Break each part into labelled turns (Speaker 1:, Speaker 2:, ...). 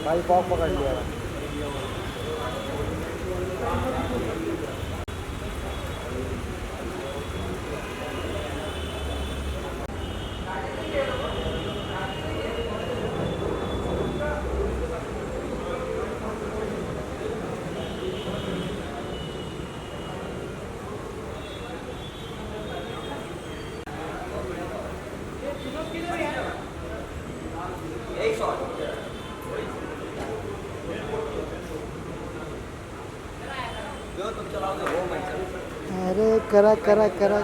Speaker 1: भाई पॉक पकड़ लिया। अरे करा करा करा।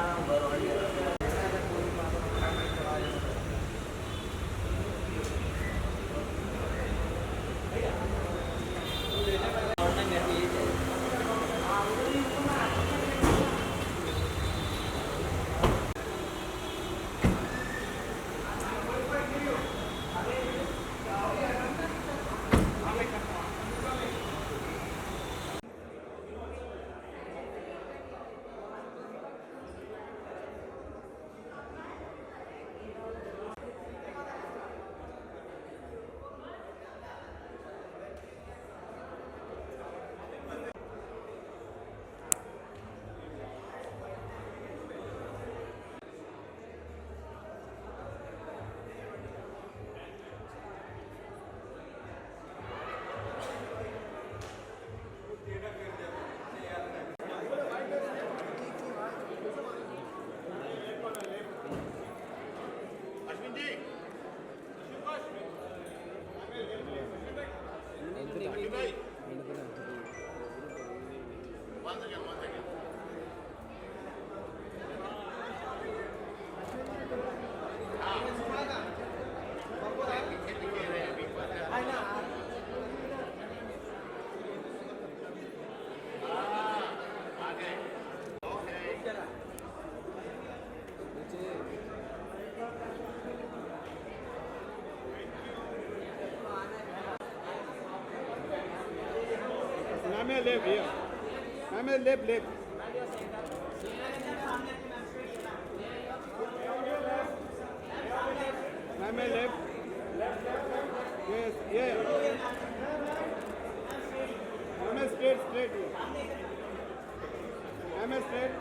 Speaker 2: Left here. I'm a left. I'm a left. Yes, yeah. I'm a straight here. I'm a straight.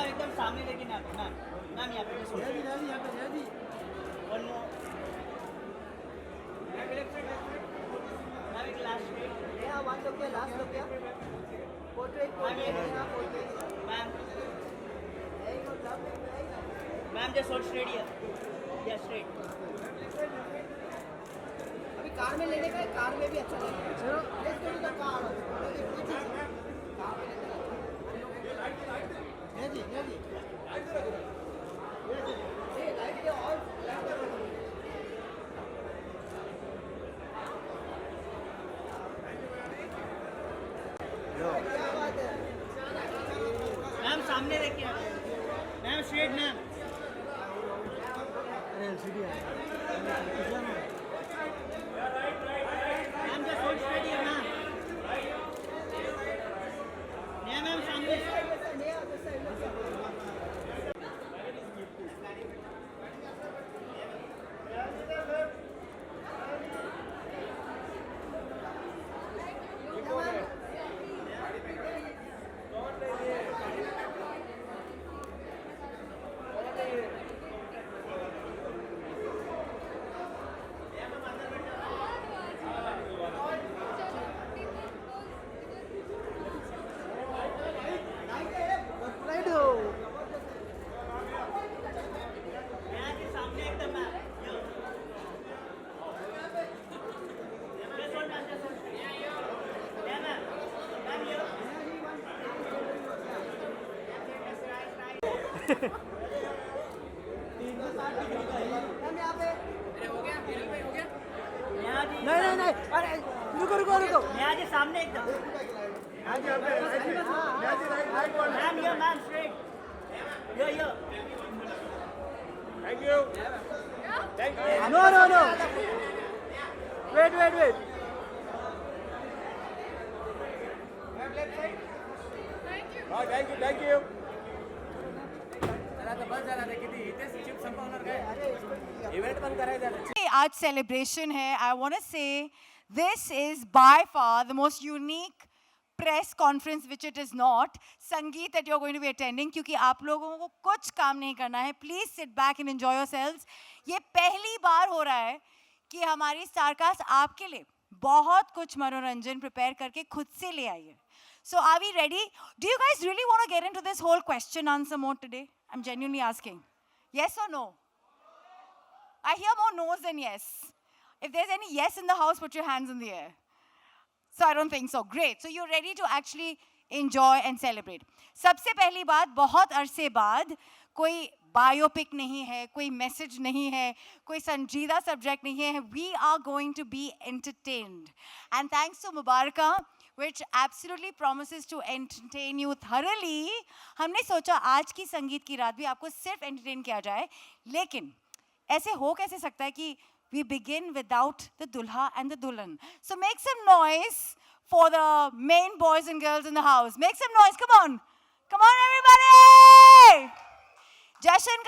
Speaker 3: एकदम सामने लेकिन मैम मैम यहाँ पे वन मोर मैम एक last
Speaker 4: Yeah, one look here, last look here. Portrait, portrait.
Speaker 3: Ma'am
Speaker 4: Very good, lovely, very nice.
Speaker 3: Ma'am just hold straight here yes straight
Speaker 4: अभी car में लेने का है, कार में भी अच्छा लगेगा। चलो, let's go to the car. ये जी। ये लाइट के और क्या बात है?
Speaker 3: मैम सामने देखिए ma'am straight ma'am ma'am just hold straight here ma'am ma'am सामने
Speaker 4: नहीं, अरे रुको।
Speaker 3: मैं आज सामने एकदम Ma'am, here, ma'am, straight. Here.
Speaker 2: Thank you. Thank you.
Speaker 1: No. Wait.
Speaker 2: Oh, thank you.
Speaker 5: आज सेलिब्रेशन है. I want to say this is by far the most unique press conference which it is not sangeet that you are going to be attending, क्योंकि आप लोगों को कुछ काम नहीं करना है. Please sit back and enjoy yourselves. ये पहली बार हो रहा है कि हमारी स्टारकास्ट आपके लिए बहुत कुछ मनोरंजन प्रिपेयर करके खुद से ले आई है. So are we ready? Do you guys really want to get into this whole question answer mode today? I'm genuinely asking. Yes or no? I hear more no's than yes. If there's any yes in the house, put your hands in the air. So I don't think so. Great. So you're ready to actually enjoy and celebrate. सबसे पहली बात, बहुत अरसे बाद कोई biopic नहीं है, कोई मैसेज नहीं है, कोई संजीदा सब्जेक्ट नहीं है. We are going to be entertained. And thanks to Mubaraka, which absolutely promises to entertain you thoroughly. हमने सोचा आज की संगीत की रात भी आपको सिर्फ entertain किया जाए, लेकिन ऐसे हो कैसे सकता है कि we begin without the dulha and the dulhan. So make some noise for the main boys and girls in the house. Make some noise, come on everybody! जश्न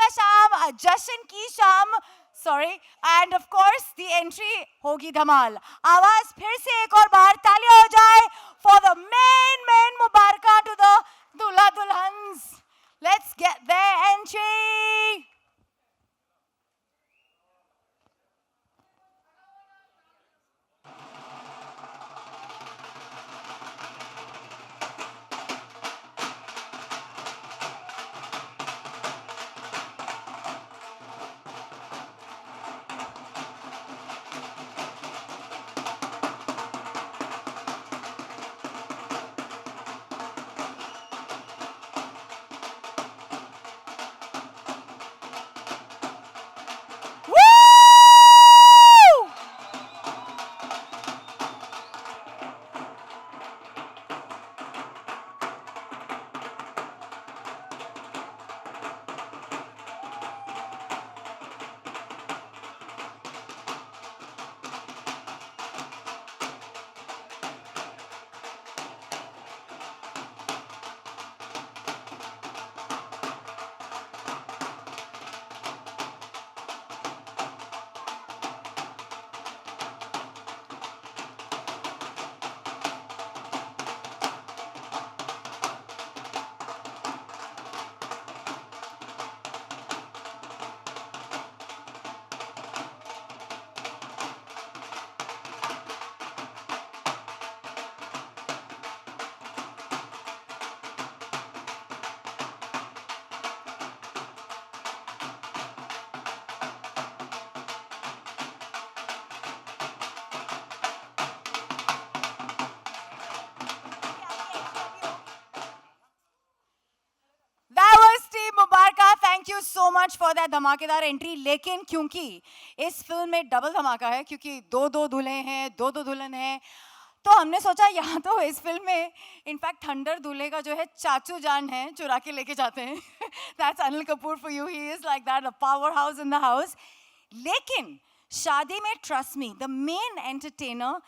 Speaker 5: की शाम, sorry, and of course the entry होगी धमाल. आवाज फिर से एक और बार तालियां हो जाए for the main Mubaraka to the दूल्हा दुल्हन्स. Let's get their entry. Thank you so much for that धमाकेदार एंट्री. लेकिन क्योंकि इस फिल्म में डबल धमाका है, क्योंकि दो दूल्हे हैं, दो दुल्हन हैं, तो हमने सोचा यहाँ तो इस फिल्म में इनफैक्ट थंडर दूल्हे का जो है चाचू जान है, चुरा के लेके जाते हैं. That's Anil Kapoor for you. He is like that, a power house in the house. लेकिन शादी में trust me, the main entertainer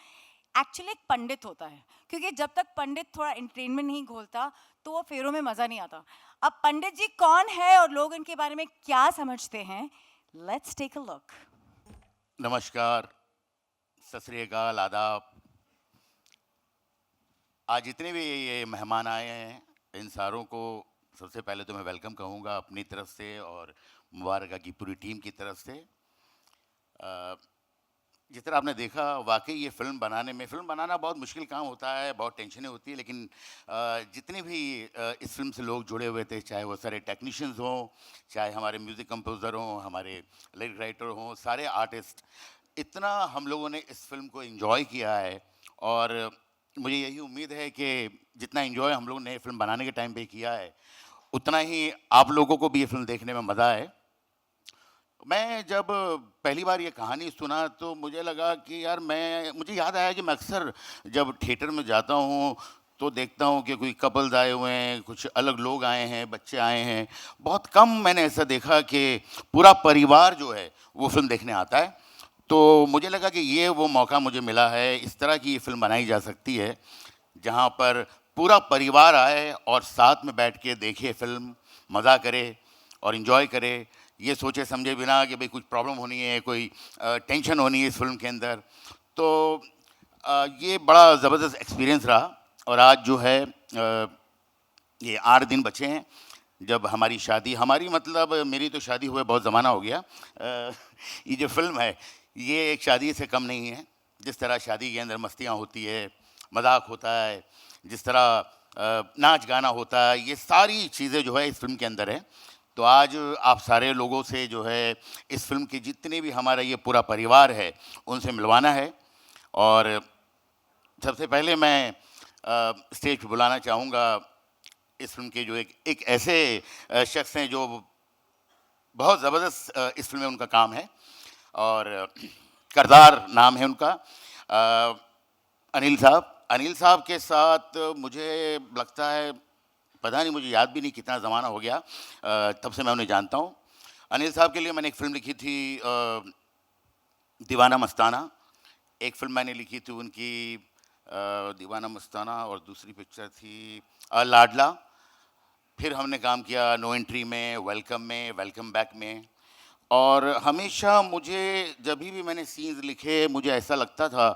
Speaker 5: actually एक पंडित होता है, क्योंकि जब तक पंडित थोड़ा एंटरटेनमेंट नहीं घोलता तो वो फेरों में मज़ा नहीं आता. अब पंडित जी कौन है और लोग इनके बारे में क्या समझते हैं, लेट्स टेक अ लुक.
Speaker 6: नमस्कार, सत श्री अकाल, आदाब. आज जितने भी ये मेहमान आए हैं, इन सारों को सबसे पहले तो मैं वेलकम कहूँगा अपनी तरफ से और मुबारका की पूरी टीम की तरफ से. जिस तरह आपने देखा, वाकई ये फिल्म बनाना बहुत मुश्किल काम होता है, बहुत टेंशनें होती है, लेकिन जितने भी इस फिल्म से लोग जुड़े हुए थे, चाहे वो सारे टेक्नीशियंस हों, चाहे हमारे म्यूज़िक कंपोज़र हों, हमारे लिरिक राइटर हों, सारे आर्टिस्ट, इतना हम लोगों ने इस फिल्म को एंजॉय किया है. और मुझे यही उम्मीद है कि जितना एंजॉय हम लोगों ने फिल्म बनाने के टाइम पे किया है, उतना ही आप लोगों को भी ये फिल्म देखने में मज़ा आए. मैं जब पहली बार ये कहानी सुना तो मुझे लगा कि यार मुझे याद आया कि मैं अक्सर जब थिएटर में जाता हूँ तो देखता हूँ कि कोई कपल्स आए हुए हैं, कुछ अलग लोग आए हैं, बच्चे आए हैं। बहुत कम मैंने ऐसा देखा कि पूरा परिवार जो है वो फिल्म देखने आता है। तो मुझे लगा कि ये वो मौका मुझे मिला है, इस तरह की ये फिल्म बनाई जा सकती है जहाँ पर पूरा परिवार आए और साथ में बैठ के देखे फिल्म, मज़ा करे और इन्जॉय करे, ये सोचे समझे बिना कि भाई कुछ प्रॉब्लम होनी है, कोई टेंशन होनी है इस फिल्म के अंदर। तो ये बड़ा ज़बरदस्त एक्सपीरियंस रहा। और आज जो है ये 8 दिन बचे हैं जब हमारी शादी, हमारी मतलब मेरी तो शादी हुए बहुत ज़माना हो गया। ये जो फिल्म है ये एक शादी से कम नहीं है। जिस तरह शादी के अंदर मस्तियाँ होती है, मजाक होता है, जिस तरह नाच गाना होता है, ये सारी चीज़ें जो है इस फिल्म के अंदर है। तो आज आप सारे लोगों से जो है इस फिल्म के जितने भी हमारा ये पूरा परिवार है उनसे मिलवाना है। और सबसे पहले मैं स्टेज पे बुलाना चाहूँगा इस फिल्म के जो एक ऐसे शख्स हैं जो बहुत ज़बरदस्त इस फिल्म में उनका काम है और करदार नाम है उनका, अनिल साहब। अनिल साहब के साथ मुझे लगता है, पता नहीं, मुझे याद भी नहीं कितना ज़माना हो गया, तब से मैं उन्हें जानता हूँ। अनिल साहब के लिए मैंने एक फ़िल्म लिखी थी दीवाना मस्ताना। एक फ़िल्म मैंने लिखी थी उनकी दीवाना मस्ताना और दूसरी पिक्चर थी लाडला। फिर हमने काम किया नो एंट्री में, वेलकम में, वेलकम बैक में। और हमेशा मुझे जब भी मैंने सीन्स लिखे मुझे ऐसा लगता था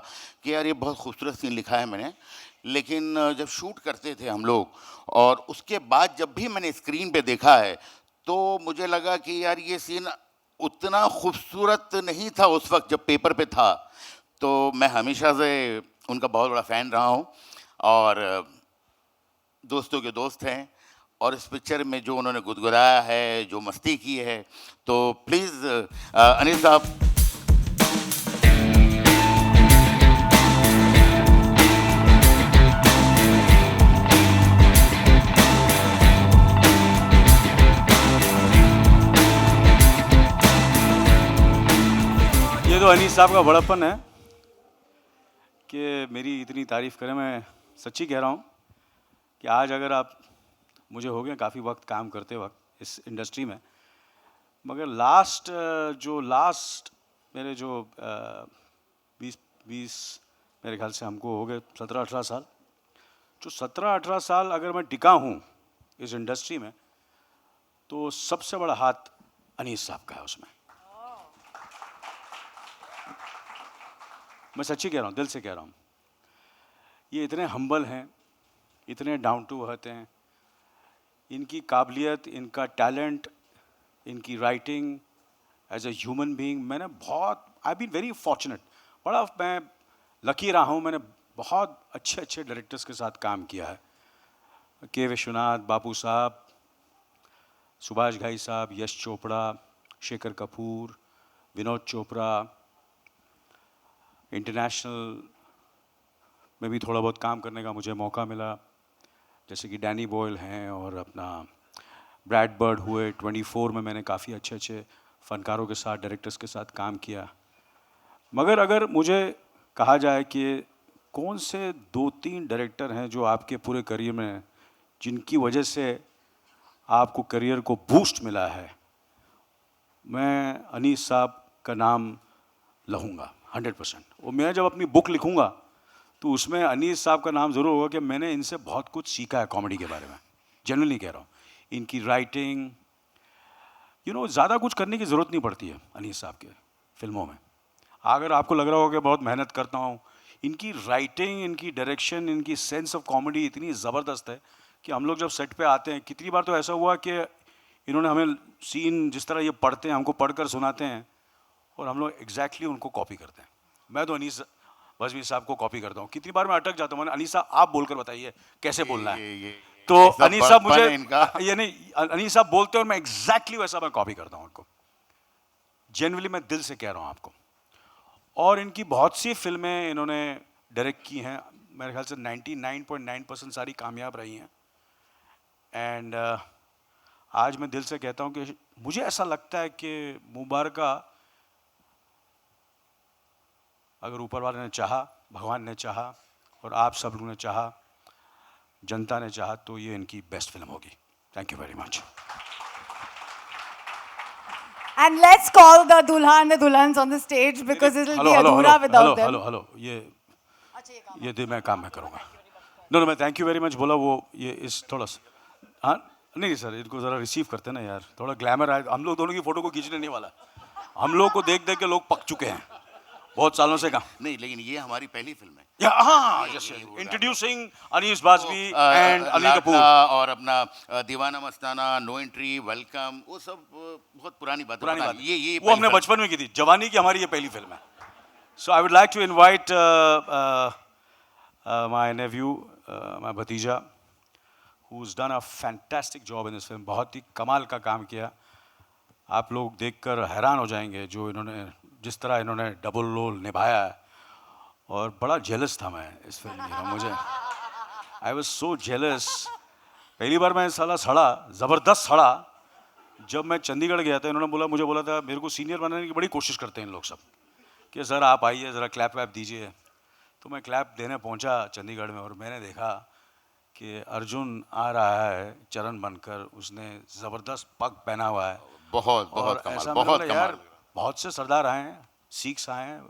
Speaker 6: कि यार ये बहुत खूबसूरत सीन लिखा है मैंने, लेकिन जब शूट करते थे हम लोग और उसके बाद जब भी मैंने स्क्रीन पे देखा है तो मुझे लगा कि यार ये सीन उतना खूबसूरत नहीं था उस वक्त जब पेपर पे था। तो मैं हमेशा से उनका बहुत बड़ा फ़ैन रहा हूँ और दोस्तों के दोस्त हैं। और इस पिक्चर में जो उन्होंने गुदगुदाया है, जो मस्ती की है, तो प्लीज़ अनिल साहब।
Speaker 7: ये तो अनीस साहब का बड़प्पन है कि मेरी इतनी तारीफ़ करें। मैं सच्ची कह रहा हूँ कि आज अगर आप, मुझे हो गया काफ़ी वक्त काम करते वक्त इस इंडस्ट्री में, मगर लास्ट मेरे जो 20 मेरे ख्याल से हमको हो गए 17-18 साल, जो 17-18 साल अगर मैं टिका हूँ इस इंडस्ट्री में तो सबसे बड़ा हाथ अनीस साहब का है उसमें। मैं सच्ची कह रहा हूँ, दिल से कह रहा हूँ। ये इतने हम्बल हैं, इतने डाउन टू अर्थ हैं, इनकी काबिलियत, इनका टैलेंट, इनकी writing as a human being, मैंने बहुत, आई बीन वेरी फॉर्चुनेट, बड़ा मैं लकी रहा हूँ। मैंने बहुत अच्छे अच्छे डायरेक्टर्स के साथ काम किया है, के विश्वनाथ, बापू साहब, सुभाष घाई साहब, यश चोपड़ा, शेखर कपूर, विनोद चोपड़ा। इंटरनेशनल में भी थोड़ा बहुत काम करने का मुझे मौका मिला, जैसे कि डैनी बॉयल हैं और अपना ब्रैड बर्ड हुए। 24 में मैंने काफ़ी अच्छे अच्छे फ़नकारों के साथ, डायरेक्टर्स के साथ काम किया। मगर अगर मुझे कहा जाए कि कौन से 2-3 डायरेक्टर हैं जो आपके पूरे करियर में, जिनकी वजह से आपको करियर को बूस्ट मिला है, मैं अनीस साहब का नाम लूँगा 100%। और मैं जब अपनी बुक लिखूँगा तो उसमें अनीस साहब का नाम ज़रूर होगा कि मैंने इनसे बहुत कुछ सीखा है कॉमेडी के बारे में। जनरली कह रहा हूँ, इनकी राइटिंग, ज़्यादा कुछ करने की ज़रूरत नहीं पड़ती है अनीस साहब के फिल्मों में। अगर आपको लग रहा हो कि बहुत मेहनत करता हूँ, इनकी राइटिंग, इनकी डायरेक्शन, इनकी सेंस ऑफ कॉमेडी इतनी ज़बरदस्त है कि हम लोग जब सेट पे आते हैं, कितनी बार तो ऐसा हुआ कि इन्होंने हमें सीन जिस तरह ये पढ़ते हैं, हमको पढ़कर सुनाते हैं और हम लोग एग्जैक्टली उनको कॉपी करते हैं। मैं तो अनीस बज़मी साहब को कॉपी करता हूँ। कितनी बार मैं अटक जाता हूँ, मैंने अनीस साहब आप बोलकर बताइए कैसे बोलना है। तो अनीस साहब मुझे ये नहीं, अनीस साहब बोलते हैं और मैं एग्जैक्टली वैसा मैं कॉपी करता हूँ उनको। जेन्युइनली मैं दिल से कह रहा हूँ आपको। और इनकी बहुत सी फिल्में इन्होंने डायरेक्ट की हैं, मेरे ख्याल से 99.9% सारी कामयाब रही हैं। एंड आज मैं दिल से कहता हूँ कि मुझे ऐसा लगता है कि मुबारका, अगर ऊपर वाले ने चाहा, भगवान ने चाहा और आप सब लोगों ने चाहा जनता ने चाहा तो ये इनकी बेस्ट फिल्म होगी. Thank you very much.
Speaker 5: And let's call the Dulha and the Dulhans on the stage because it will be adhura without them.
Speaker 7: Hello ये दे मैं काम मैं करूँगा. नो मैं थैंक यू वेरी मच बोला वो ये इस थोड़ा सा हाँ नहीं सर इनको ज़रा रिसीव करते ना यार थोड़ा ग्लैमर आए. हम लोग दोनों की फ़ोटो को खींचने नहीं वाला. हम लोग को देख देख के लोग पक चुके हैं बहुत सालों से. काम
Speaker 6: नहीं लेकिन ये हमारी पहली फिल्म है.
Speaker 7: हाँ इंट्रोड्यूसिंग अनीस बाज़मी एंड अनिल कपूर
Speaker 6: और अपना दीवाना मस्ताना, नो एंट्री, वेलकम, वो सब बहुत पुरानी बात है. ये
Speaker 7: वो हमने बचपन में की थी. जवानी की हमारी ये पहली फिल्म है. So I would like to invite my nephew my bhatija who's done a fantastic job in this film. बहुत ही कमाल का काम किया. आप लोग देखकर हैरान हो जाएंगे जो इन्होंने जिस तरह इन्होंने डबल रोल निभाया है. और बड़ा जेलस था मैं इस फिल्म में. मुझे आई वॉज सो जेलस. पहली बार मैं साला सड़ा ज़बरदस्त सड़ा जब मैं चंडीगढ़ गया था. इन्होंने मुझे बोला था मेरे को सीनियर बनाने की बड़ी कोशिश करते हैं इन लोग सब कि सर आप आइए ज़रा क्लैप वैप दीजिए. तो मैं क्लैप देने पहुंचा चंडीगढ़ में और मैंने देखा कि अर्जुन आ रहा है चरण बनकर. उसने ज़बरदस्त पग पहना हुआ है.
Speaker 6: बहुत
Speaker 7: और
Speaker 6: कमाल,
Speaker 7: ऐसा
Speaker 6: बहुत
Speaker 7: मतलब यार
Speaker 6: कमाल.
Speaker 7: बहुत से सरदार आए हैं, सिख्स आए हैं,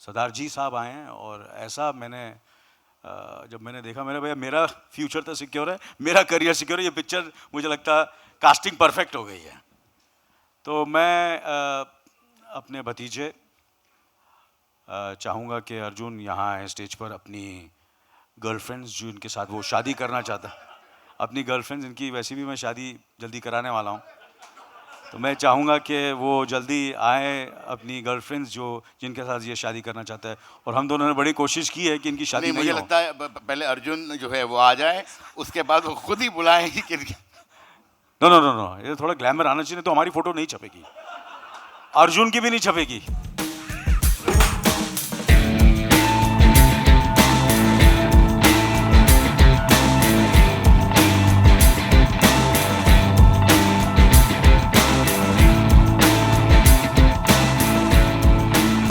Speaker 7: सरदार जी साहब आए हैं. और ऐसा मैंने जब मैंने देखा मैंने भैया मेरा फ्यूचर तो सिक्योर है, मेरा करियर सिक्योर है. ये पिक्चर मुझे लगता है कास्टिंग परफेक्ट हो गई है. तो मैं अपने भतीजे चाहूँगा कि अर्जुन यहाँ आए स्टेज पर. अपनी गर्लफ्रेंड्स जो इनके साथ वो शादी करना चाहता, अपनी गर्लफ्रेंड्स इनकी वैसे भी मैं शादी जल्दी कराने वाला हूँ. तो मैं चाहूँगा कि वो जल्दी आए अपनी गर्लफ्रेंड्स जो जिनके साथ ये शादी करना चाहता है. और हम दोनों ने बड़ी कोशिश की है कि इनकी शादी नहीं
Speaker 6: मुझे
Speaker 7: हो.
Speaker 6: लगता है पहले अर्जुन जो है वो आ जाए उसके बाद वो खुद ही बुलाएं कि
Speaker 7: नो ये थोड़ा ग्लैमर आना चाहिए. तो हमारी फ़ोटो नहीं छपेगी, अर्जुन की भी नहीं छपेगी.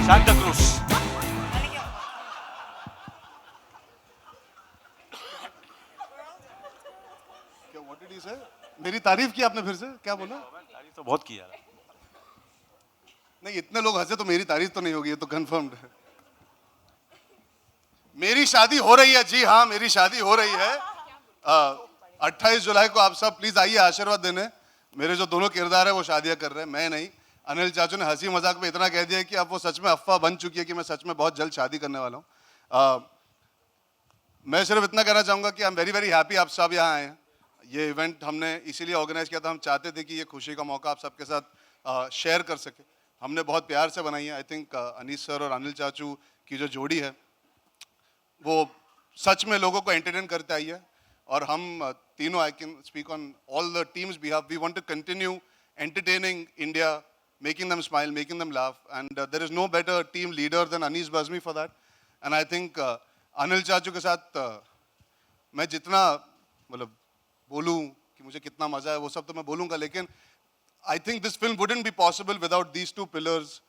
Speaker 7: Santa Cruz.
Speaker 8: What did he say? मेरी तारीफ की आपने फिर से क्या बोला?
Speaker 7: तारीफ तो बहुत की यार.
Speaker 8: नहीं इतने लोग हंसे तो मेरी तारीफ तो नहीं होगी, ये तो कंफर्म्ड है. मेरी शादी हो रही है. जी हाँ मेरी शादी हो रही है. 28 जुलाई को आप सब प्लीज आइए आशीर्वाद देने. मेरे जो दोनों किरदार है वो शादियां कर रहे हैं, मैं नहीं. अनिल चाचू ने हंसी मजाक में इतना कह दिया कि अब वो सच में अफवाह बन चुकी है कि मैं सच में बहुत जल्द शादी करने वाला हूँ. मैं सिर्फ इतना कहना चाहूँगा कि आई एम वेरी वेरी हैप्पी आप सब यहाँ आए हैं. ये इवेंट हमने इसीलिए ऑर्गेनाइज किया था. हम चाहते थे कि ये खुशी का मौका आप सबके साथ शेयर कर सके. हमने बहुत प्यार से बनाई है. आई थिंक अनीस सर और अनिल चाचू की जो जोड़ी है वो सच में लोगों को एंटरटेन करते आई है. और हम तीनों, I can speak on all the teams behalf, we want to continue entertaining India, making them smile, making them laugh, and there is no better team leader than Anis Bazmi for that. And I think Anil Chachu के साथ मैं जितना मतलब बोलूँ कि मुझे कितना मज़ा है वो सब तो मैं बोलूँगा, लेकिन I think this film wouldn't be possible without these two pillars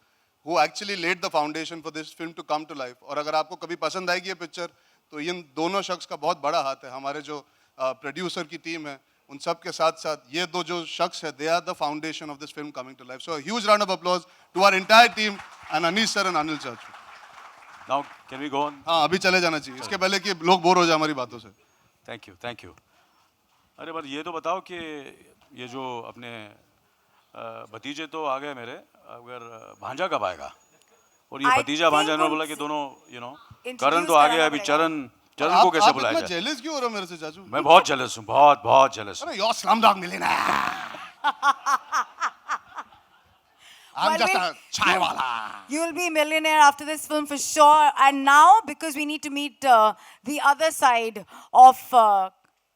Speaker 8: who actually laid the foundation for this film to come to life. और अगर आपको कभी पसंद आएगी ये पिक्चर तो इन दोनों शख्स का बहुत बड़ा हाथ है. हमारे जो प्रोड्यूसर की टीम है उन सब के साथ साथ ये दो जो शख्स है, they are the foundation of this film coming to life. So a huge round of applause to our entire team and Anis sir and Anil Chachu.
Speaker 7: Now can we go on?
Speaker 8: हाँ अभी चले जाना चाहिए इसके पहले कि लोग bore हो जाए हमारी बातों से.
Speaker 7: Thank you. अरे बस ये तो बताओ कि ये जो अपने भतीजे तो आ गए मेरे, अगर भांजा कब आएगा? और ये भतीजा भांजा इन्होंने बोला कि दोनों करण तो आ गया, अभी चरण को कैसे बुलाया जाए?
Speaker 8: जेलस क्यों हो रहे हो मेरे से चाचू?
Speaker 7: मैं बहुत जेलस हूँ, बहुत जेलस हूँ.
Speaker 8: अरे your Slumdog millionaire. I'm just a chai wala.
Speaker 5: You'll be a millionaire after this film for sure. And now, because we need to meet the other side of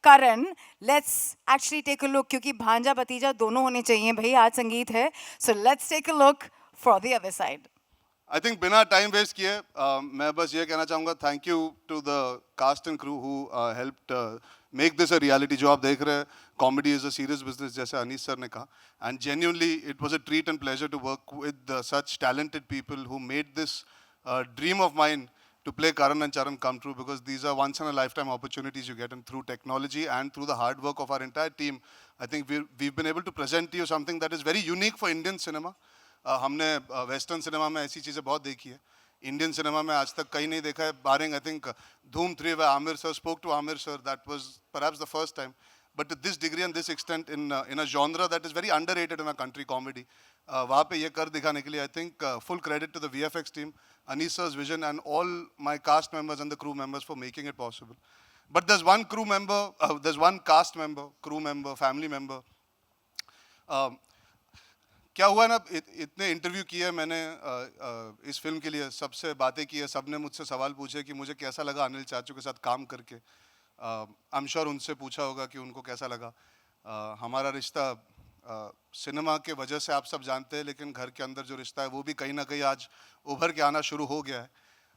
Speaker 5: Karan, let's actually take a look. क्योंकि भांजा भतीजा दोनों होने चाहिए भाई, आज संगीत है. So let's take a look for the other side.
Speaker 8: I think बिना टाइम वेस्ट किए मैं बस ये कहना चाहूँगा thank you to the cast and crew who helped make this a reality. जो आप देख रहे हैं, comedy is a serious business जैसे अनीस सर ने कहा, and genuinely it was a treat and pleasure to work with such talented people who made this dream of mine to play Karan and Charan come true, because these are once in a lifetime opportunities you get, and through technology and through the hard work of our entire team, I think we've been able to present to you something that is very unique for Indian cinema. हमने western cinema में ऐसी चीज़ें बहुत देखी है, Indian cinema में आज तक कहीं नहीं देखा है, barring I think Dhoom 3 where Amir sir spoke to Amir sir, that was perhaps the first time. But to this degree and this extent in a genre that is very underrated in our country, comedy, वहाँ पे ये कर दिखाने के लिए I think full credit to the VFX team, Anis sir's vision, and all my cast members and the crew members for making it possible. But there's one crew member, there's one cast member, crew member, family member. क्या हुआ ना, इतने interview किए मैंने इस film के लिए, सबसे बातें की है, सबने मुझसे सवाल पूछे कि मुझे कैसा लगा अनिल चाचू के साथ काम करके. आई एम श्योर उनसे पूछा होगा कि उनको कैसा लगा. हमारा रिश्ता सिनेमा के वजह से आप सब जानते हैं, लेकिन घर के अंदर जो रिश्ता है वो भी कहीं ना कहीं आज उभर के आना शुरू हो गया है.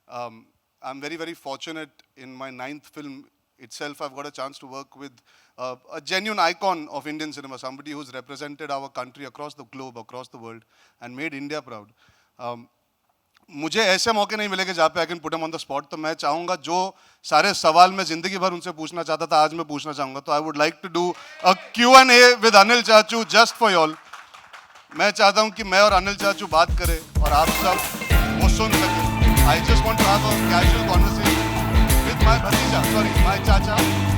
Speaker 8: आई am very very fortunate in my 9th film itself. I've got a chance to work with a genuine icon of Indian cinema, somebody who's represented our country across the globe, across the world, and made India proud. मुझे ऐसे मौके नहीं मिलेंगे जहाँ पे I can put him on the spot, तो मैं चाहूँगा जो सारे सवाल मैं जिंदगी भर उनसे पूछना चाहता था आज मैं पूछना चाहूँगा. तो I would like to do a Q&A with Anil चाचू जस्ट फॉर यॉल. मैं चाहता हूँ कि मैं और अनिल चाचू बात करें और आप सब वो सुन सकें. I just want to have a casual conversation with my भतीजा, सॉरी माई चाचा.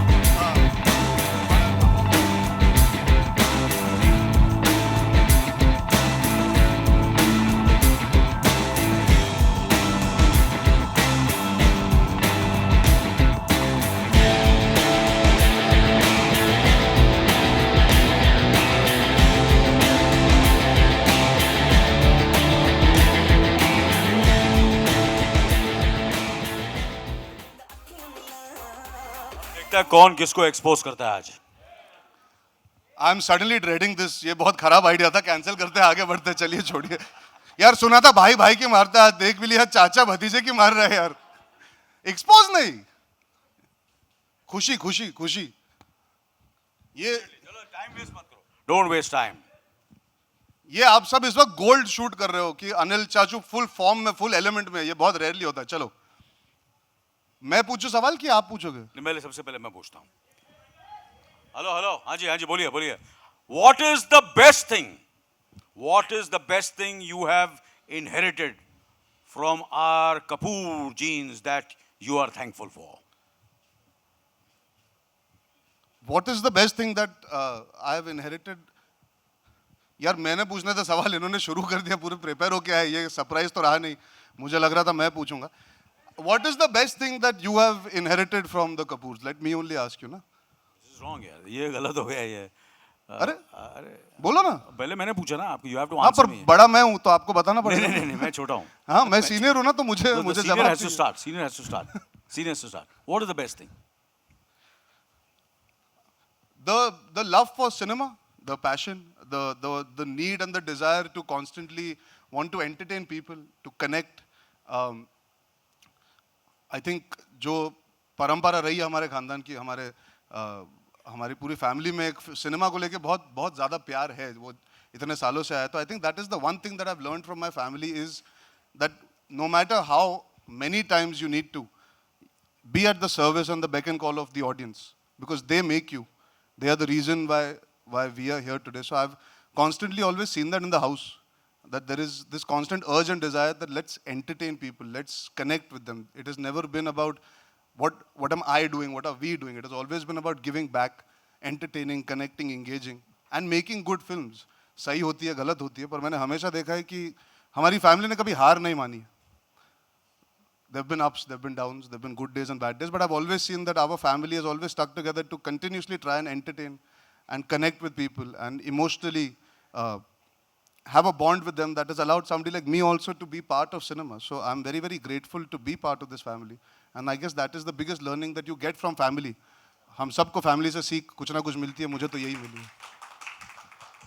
Speaker 7: देखते हैं कौन किसको एक्सपोज करता है आज.
Speaker 8: I am suddenly dreading this. ये बहुत खराब आइडिया था, कैंसिल करते हैं, आगे बढ़ते हैं. चलिए छोड़िए यार. सुना था भाई भाई की मारता है, देख भी लिया चाचा भतीजे की मार रहे हैं यार. एक्सपोज नहीं, खुशी खुशी खुशी. ये
Speaker 7: चलो टाइम वेस्ट मत करो, डोंट वेस्ट टाइम.
Speaker 8: ये आप सब इस वक्त गोल्ड शूट कर रहे हो कि अनिल चाचू फुल फॉर्म में, फुल एलिमेंट में. ये बहुत रेयरली होता है. चलो मैं पूछूं सवाल कि आप पूछोगे?
Speaker 7: पहले सबसे पहले मैं पूछता हूँ. हेलो हेलो, हाँ जी बोलिए बोलिए. What is the best thing, what is the best thing you have inherited from our Kapoor genes that you are thankful for?
Speaker 8: What is the best thing that I have inherited? यार मैंने पूछने था सवाल, इन्होंने शुरू कर दिया. पूरे प्रिपेयर होके आए, ये सरप्राइज तो रहा नहीं. मुझे लग रहा था मैं पूछूंगा. What is the best thing that you have inherited from the Kapoors? Let me only ask you ना.
Speaker 7: This is wrong यार, ये गलत हो गया ये.
Speaker 8: अरे बोलो ना.
Speaker 7: पहले मैंने पूछा ना आपको, you have to
Speaker 8: हाँ
Speaker 7: answer
Speaker 8: पर
Speaker 7: me.
Speaker 8: बड़ा मैं हूँ तो आपको बताना पड़ेगा.
Speaker 7: नहीं मैं छोटा हूँ.
Speaker 8: हाँ मैं सीनियर हूँ ना, तो मुझे
Speaker 7: senior
Speaker 8: जवाब
Speaker 7: has to start. Senior has to start. Senior has to start. What is the best thing?
Speaker 8: The love for cinema, the passion, the need and the desire to constantly want to entertain people, to connect. I think जो परंपरा रही है हमारे खानदान की, हमारी पूरी family में एक सिनेमा को लेके बहुत बहुत ज़्यादा प्यार है, वो इतने सालों से आया. तो I think that is the one thing that I have learned from my family is that no matter how many times you need to be at the service and the beck and call of the audience, because they make you. They are the reason why we are here today. So I've constantly always seen that in the house, that there is this constant urge and desire that let's entertain people, let's connect with them. It has never been about what am I doing, what are we doing. It has always been about giving back, entertaining, connecting, engaging and making good films. सही होती है, गलत होती है, पर मैंने हमेशा देखा है कि हमारी फैमिली ने कभी हार नहीं मानी. There have been ups, there have been downs, there have been good days and bad days, but I've always seen that our family has always stuck together to continuously try and entertain and connect with people and emotionally have a bond with them that has allowed somebody like me also to be part of cinema. So I'm very, very grateful to be part of this family. And I guess that is the biggest learning that you get from family. हम सबको family से सीख कुछ ना कुछ मिलती है, मुझे तो यही मिली है.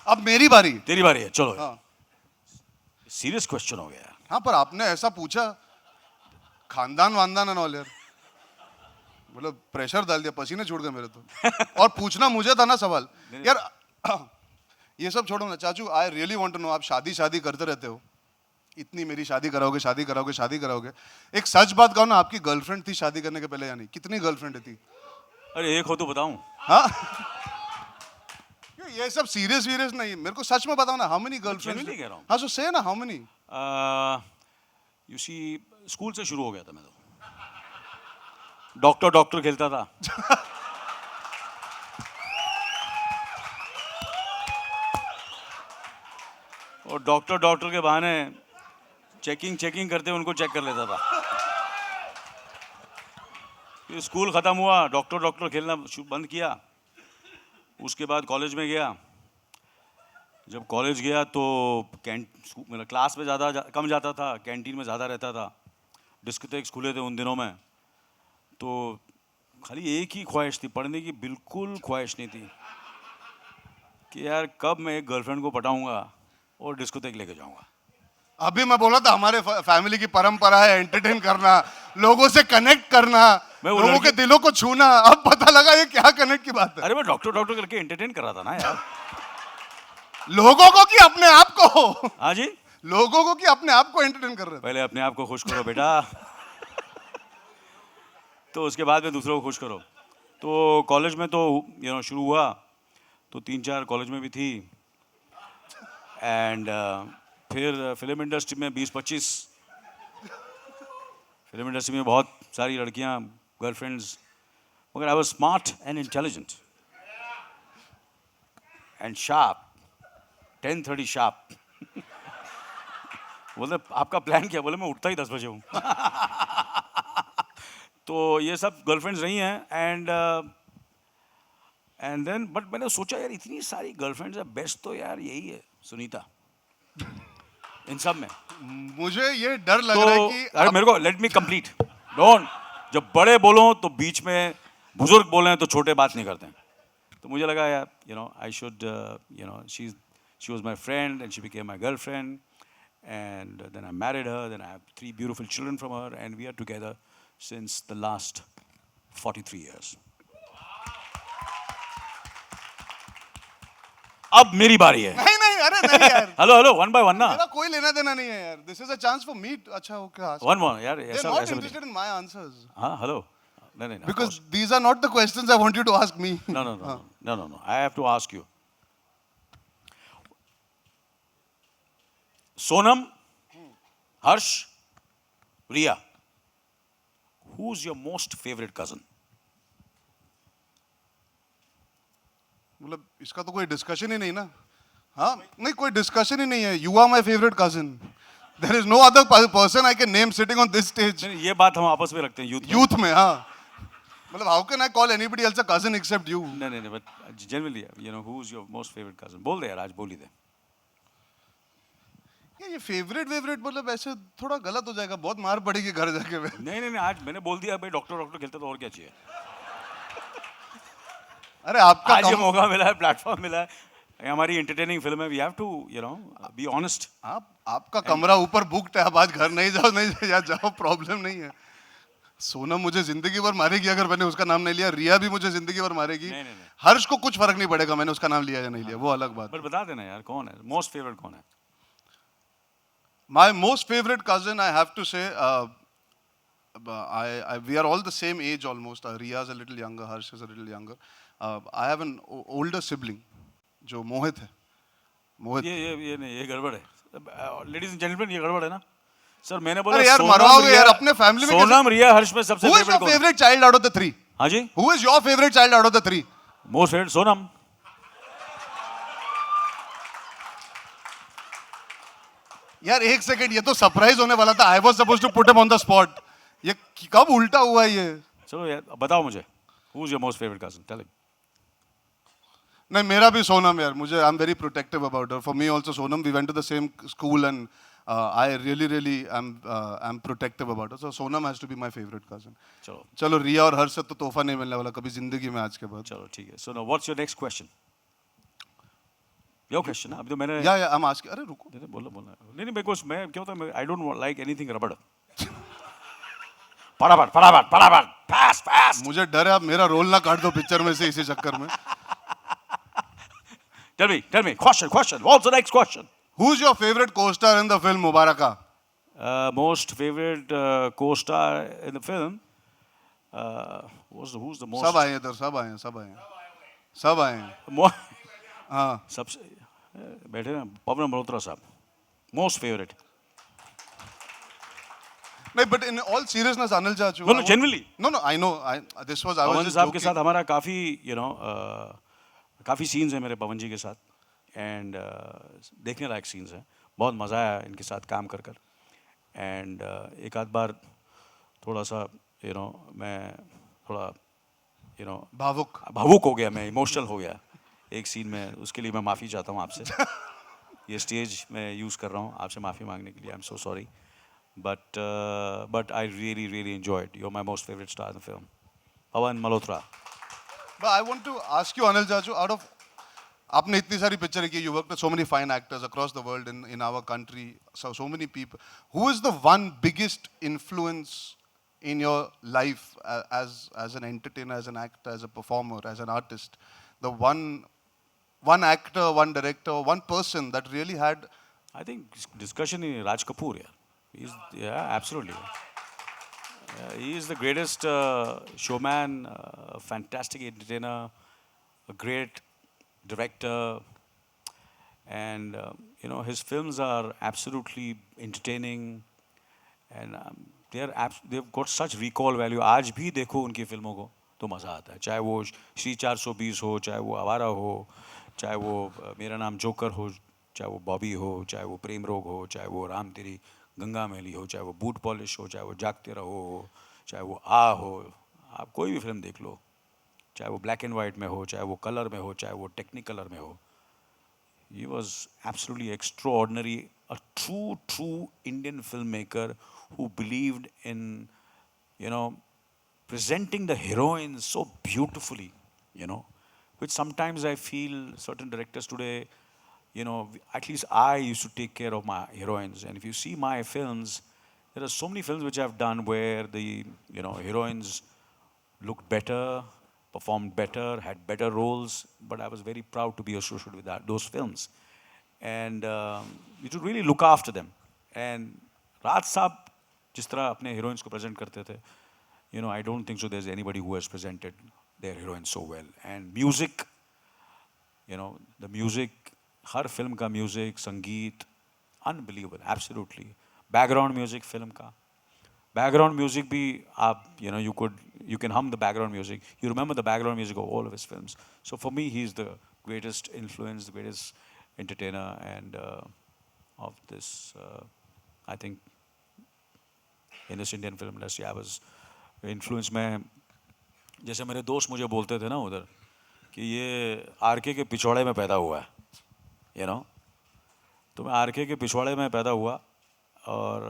Speaker 8: अब मेरी बारी.
Speaker 7: तेरी बारी है, चलो. हाँ. सीरियस क्वेश्चन हो गया.
Speaker 8: हाँ पर आपने ऐसा पूछा, खानदान वानदान एंड ऑल यार, मतलब प्रेशर डाल दिया, पसीने छूट गए मेरे तो. और पूछना मुझे था ना सवाल यार. ये सब छोड़ो ना चाचू, I really want to know, आप शादी करते रहते हो, इतनी मेरी शादी कराओगे, शादी कराओगे, शादी कराओगे। एक सच बात कहो ना, आपकी गर्लफ्रेंड थी शादी करने के पहले या नहीं? कितनी गर्लफ्रेंड थी?
Speaker 7: अरे एक हो तो बताऊं।
Speaker 8: हाँ ये सब सीरियस वीरियस नहीं, मेरे को सच में बताओ ना, हाउ मेनी गर्लफ्रेंड्स?
Speaker 7: genuinely कह रहा हूं।
Speaker 8: हाँ सो से ना, how many?
Speaker 7: You see, school से शुरू हो गया था मैं तो। डॉक्टर डॉक्टर खेलता था। और डॉक्टर डॉक्टर के बहाने चेकिंग करते उनको चेक कर लेता था। फिर स्कूल ख़त्म हुआ, डॉक्टर डॉक्टर खेलना बंद किया। उसके बाद कॉलेज में गया। जब कॉलेज गया तो मेरा क्लास में कम जाता था, कैंटीन में ज़्यादा रहता था। डिस्कोथेक्स खुले थे उन दिनों में, तो खाली एक ही ख्वाहिश थी, पढ़ने की बिल्कुल ख्वाहिश नहीं थी कि यार कब मैं एक गर्लफ्रेंड को पटाऊंगा और डिस्कोथेक लेके जाऊंगा।
Speaker 8: अभी मैं बोला था हमारे फैमिली की परंपरा है एंटरटेन करना, लोगों से कनेक्ट करना, लोगों के दिलों को छूना। अब पता लगा ये क्या कनेक्ट की बात है।
Speaker 7: अरे मैं डॉक्टर करके एंटरटेन कर रहा था ना यार।
Speaker 8: लोगों को कि अपने आप को?
Speaker 7: हाँ जी,
Speaker 8: लोगों को कि अपने आप को एंटरटेन कर रहे थे?
Speaker 7: पहले अपने आप को खुश करो बेटा, तो उसके बाद में दूसरों को खुश करो। तो कॉलेज में तो शुरू हुआ, तो 3-4 कॉलेज में भी थी। एंड फिर फिल्म इंडस्ट्री में 20-25, फिल्म इंडस्ट्री में बहुत सारी लड़कियां, गर्लफ्रेंड्स, मगर I was smart and intelligent and sharp, 10:30 sharp. बोले आपका प्लान क्या? बोले मैं उठता ही 10 बजे हूँ। तो ये सब गर्लफ्रेंड्स रही हैं। एंड देन बट मैंने सोचा यार इतनी सारी गर्लफ्रेंड्स है, बेस्ट तो यार यही है सुनीता इन सब में।
Speaker 8: मुझे ये डर लग रहा है कि
Speaker 7: अरे मेरे को लेट मी कंप्लीट, डोंट, जब बड़े बोलो तो बीच में, बुजुर्ग बोले तो छोटे बात नहीं करते हैं। तो मुझे लगा यार I should she was my friend and she became my girlfriend, and then I married her, then I have 3 beautiful children from her, and we are together since the last 43 years. अब मेरी बारी है।
Speaker 8: नहीं नहीं, अरे नहीं यार।
Speaker 7: Hello one by one ना,
Speaker 8: मेरा कोई लेना देना नहीं है यार। This is a chance for me. अच्छा ओके,
Speaker 7: वन मोर यार,
Speaker 8: They're
Speaker 7: ऐसा
Speaker 8: not
Speaker 7: ऐसा
Speaker 8: interested in my answers.
Speaker 7: हाँ हेलो, नहीं
Speaker 8: Because these are not the questions I want you to ask me.
Speaker 7: no, I have to ask you, Sonam, Harsh, Riya, who's your most favorite cousin?
Speaker 8: मतलब इसका तो कोई discussion ही नहीं ना। हाँ नहीं, कोई डिस्कशन ही नहीं है। You are my favourite cousin. There is no other person I can name sitting on this stage.
Speaker 7: ये बात हम आपस में रखते हैं
Speaker 8: यूथ में। हाँ मतलब how can I call anybody else a cousin except you?
Speaker 7: नहीं but generally who's your most favorite cousin? बोल दे यार, आज बोल ही दे।
Speaker 8: ये फेवरेट मतलब ऐसे थोड़ा गलत हो जाएगा, बहुत मार पड़ेगी घर जाके।
Speaker 7: नहीं आज मैंने बोल दिया भाई, डॉक्टर खेलते तो और क्या चाहिए।
Speaker 8: अरे आपका
Speaker 7: आज ये मौका मिला है, प्लेटफॉर्म मिला है, हमारी एंटरटेनिंग फिल्म है, we have to be honest.
Speaker 8: आपका कमरा ऊपर बुकड है, आप आज घर नहीं जाओ, प्रॉब्लम नहीं है। सोनम मुझे जिंदगी भर मारेगी अगर मैंने उसका नाम नहीं लिया। रिया भी मुझे जिंदगी भर मारेगी।
Speaker 7: नहीं।
Speaker 8: हर्ष को कुछ फर्क नहीं पड़ेगा मैंने उसका नाम लिया या नहीं लिया, वो अलग बात।
Speaker 7: बट बता देना यार कौन है मोस्ट फेवरेट, कौन है?
Speaker 8: My most favorite cousin, I have to say, we are all the same age almost. Riya is a little younger, Harsh is a little younger. I have an older sibling, जो मोहित है। मोहित।
Speaker 7: ये नहीं, ये गड़बड़ है। Ladies and gentleman, ये गड़बड़ है ना सर। मैंने बोला
Speaker 8: अरे यार मरवाओगे यार अपने फैमिली में।
Speaker 7: सोनम, रिया, हर्ष में सबसे
Speaker 8: Who is your favorite child out of the 3?
Speaker 7: हाँ जी,
Speaker 8: Who is your favorite child out of the 3?
Speaker 7: Most favourite Sonam.
Speaker 8: यार एक सेकंड, ये तो सरप्राइज होने वाला था। I was supposed to put him on the spot. ये कब उल्टा हुआ ये?
Speaker 7: चलो यार बताओ मुझे, who is your most favourite cousin? Tell him.
Speaker 8: नहीं मेरा भी सोनम यार, मुझे I am very protective about her. For me also Sonam, we went to the same school and I really I am protective about her. So Sonam has to be my favourite cousin. चलो रिया और हर्ष से तो तोहफा नहीं मिलने वाला कभी जिंदगी में आज के बाद।
Speaker 7: चलो ठीक है। So now what's your next question? Your question ना, अभी तो मैंने
Speaker 8: या आई एम आस्किंग। अरे रुको,
Speaker 7: बोलो नहीं बिकॉज मैं क्या होता है, आई डोंट लाइक एनीथिंग रबड़। फटाफट फास्ट।
Speaker 8: मुझे डर है आप मेरा रोल ना काट दो पिक्चर में से इसी चक्कर में।
Speaker 7: Tell me, question, what's the next question?
Speaker 8: Who's your favorite co-star in the film Mubaraka?
Speaker 7: Most favorite co-star in the film. Who's the most?
Speaker 8: सब आए हैं इधर, सब आए हैं, सब आए हैं, सब आए हैं.
Speaker 7: Mo-
Speaker 8: हाँ.
Speaker 7: सबसे बैठे ना पवन मल्होत्रा साहब. Most favorite.
Speaker 8: नहीं, but in all seriousness, Anil Chachu.
Speaker 7: No, genuinely.
Speaker 8: No, I know. This was I was
Speaker 7: Pawan
Speaker 8: just
Speaker 7: साहब के
Speaker 8: joking.
Speaker 7: साथ हमारा काफ़ी काफ़ी सीन्स हैं मेरे पवन जी के साथ एंड देखने लायक सीन्स हैं. बहुत मज़ा आया इनके साथ काम कर एंड एक आध बार थोड़ा सा मैं थोड़ा भावुक हो गया, मैं इमोशनल हो गया एक सीन में. उसके लिए मैं माफ़ी चाहता हूँ आपसे. ये स्टेज मैं यूज़ कर रहा हूँ आपसे माफ़ी मांगने के लिए. I am so sorry but I really enjoyed. You're my most favorite star in the film. Pawan Malhotra.
Speaker 8: But I want to ask you, Anil Chachu, out of आपने इतनी सारी पिक्चर की, you worked with so many fine actors across the world in our country, so many people. Who is the one biggest influence in your life as an entertainer, as an actor, as a performer, as an artist? The one actor, one director, one person that really had.
Speaker 7: I think discussion in Raj Kapoor. Absolutely. He is the greatest showman, a fantastic entertainer, a great director, and his films are absolutely entertaining, and they've got such recall value. आज भी देखो उनकी फिल्मों को तो मज़ा आता है, चाहे वो श्री 420 हो, चाहे वो आवारा हो, चाहे वो मेरा नाम जोकर हो, चाहे वो बॉबी हो, चाहे वो प्रेम रोग हो, चाहे वो राम तेरी गंगा मैली हो, चाहे वो बूट पॉलिश हो, चाहे वो जागते रहो हो, चाहे वो हो. आप कोई भी फिल्म देख लो, चाहे वो ब्लैक एंड वाइट में हो, चाहे वो कलर में हो, चाहे वो टेक्निकलर में हो. He was absolutely extraordinary, a true Indian filmmaker who believed in, presenting the heroines so beautifully, which sometimes I feel certain directors today, at least I used to take care of my heroines. And if you see my films, there are so many films which I've done where the, heroines looked better, performed better, had better roles, but I was very proud to be associated with those films. And you should really look after them. And Raj Saab, जिस तरह अपने heroines को present करते थे, I don't think so there's anybody who has presented their heroines so well. And music, the music, her film का music, संगीत, unbelievable, absolutely. Background music film का. Background music भी आप, you can hum the background music. You remember the background music of all of his films. So for me, he's the greatest influence, the greatest entertainer, and of this, I think, in this Indian film industry, I was influenced. में जैसे मेरे दोस्त मुझे बोलते थे ना उधर कि ये आरके के पिछवाड़े में पैदा हुआ है, तो मैं आरके के पिछवाड़े में पैदा हुआ और